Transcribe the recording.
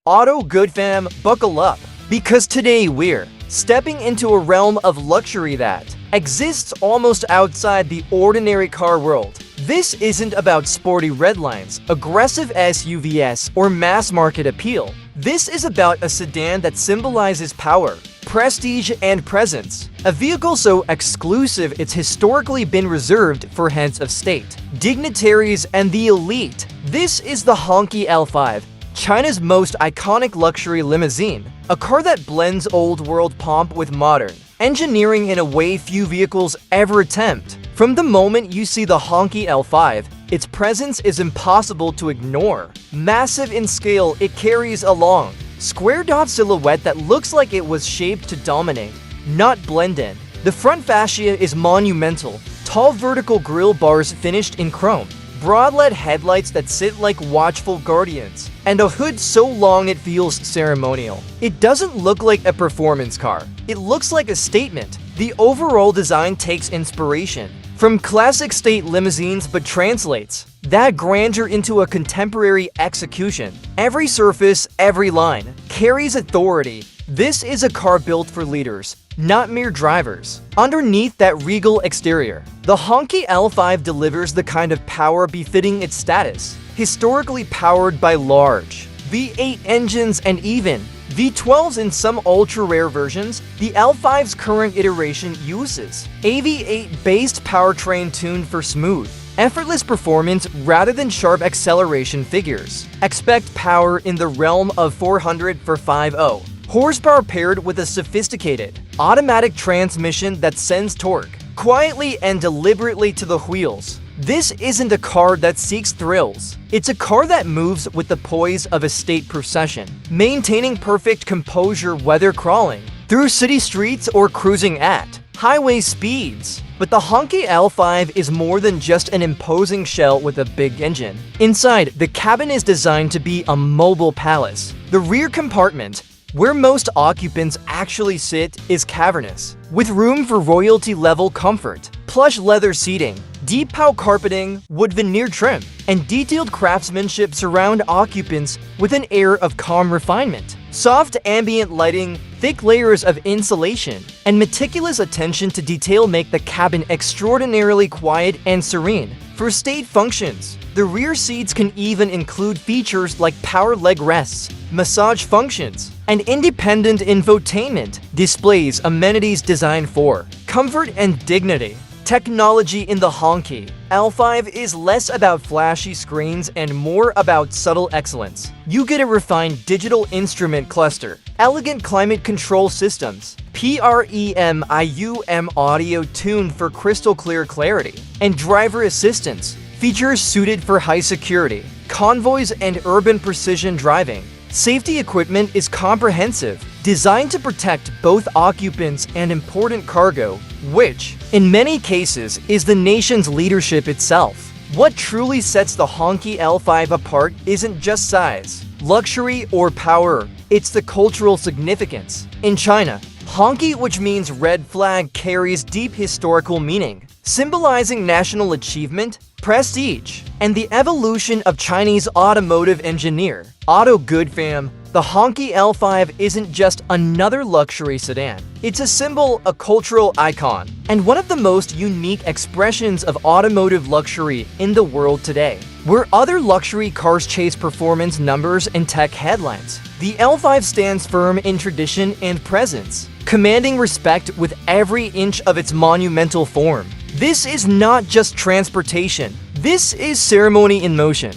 Auto good fam, buckle up, because today we're stepping into a realm of luxury that exists almost outside the ordinary car world. This isn't about sporty redlines, aggressive SUVs, or mass-market appeal. This is about a sedan that symbolizes power, prestige, and presence. A vehicle so exclusive it's historically been reserved for heads of state, dignitaries, and the elite. This is the Hongqi L5, China's most iconic luxury limousine, a car that blends old-world pomp with modern engineering in a way few vehicles ever attempt. From the moment you see the Hongqi L5, its presence is impossible to ignore. Massive in scale, it carries a long, square-dot silhouette that looks like it was shaped to dominate, not blend in. The front fascia is monumental, tall vertical grille bars finished in chrome, broad LED headlights that sit like watchful guardians, and a hood so long it feels ceremonial. It doesn't look like a performance car. It looks like a statement. The overall design takes inspiration from classic state limousines but translates that grandeur into a contemporary execution. Every surface, every line, carries authority. This is a car built for leaders, not mere drivers. Underneath that regal exterior, the Hongqi L5 delivers the kind of power befitting its status. Historically powered by large V8 engines and even V12s in some ultra-rare versions, the L5's current iteration uses a V8-based powertrain tuned for smooth, effortless performance rather than sharp acceleration figures. Expect power in the realm of 400 for 5.0 horsepower paired with a sophisticated automatic transmission that sends torque quietly and deliberately to the wheels. This isn't a car that seeks thrills. It's a car that moves with the poise of a state procession, maintaining perfect composure whether crawling through city streets or cruising at highway speeds. But the Hongqi L5 is more than just an imposing shell with a big engine. Inside, the cabin is designed to be a mobile palace. The rear compartment, where most occupants actually sit, is cavernous, with room for royalty-level comfort. Plush leather seating, deep pow carpeting, wood veneer trim, and detailed craftsmanship surround occupants with an air of calm refinement. Soft ambient lighting, thick layers of insulation, and meticulous attention to detail make the cabin extraordinarily quiet and serene. For state functions, the rear seats can even include features like power leg rests, massage functions, and independent infotainment displays, amenities designed for comfort and dignity. Technology in the Hongqi L5 is less about flashy screens and more about subtle excellence. You get a refined digital instrument cluster, elegant climate control systems, premium audio tuned for crystal clear clarity, and driver assistance, features suited for high security, convoys, and urban precision driving. Safety equipment is comprehensive, designed to protect both occupants and important cargo, which, in many cases, is the nation's leadership itself. What truly sets the Hongqi L5 apart isn't just size, luxury, or power, it's the cultural significance. In China, Hongqi, which means red flag, carries deep historical meaning, symbolizing national achievement, prestige, and the evolution of Chinese automotive engineer. Auto good fam, the Hongqi L5 isn't just another luxury sedan. It's a symbol, a cultural icon, and one of the most unique expressions of automotive luxury in the world today. Where other luxury cars chase performance numbers and tech headlines, the L5 stands firm in tradition and presence, commanding respect with every inch of its monumental form. This is not just transportation. This is ceremony in motion.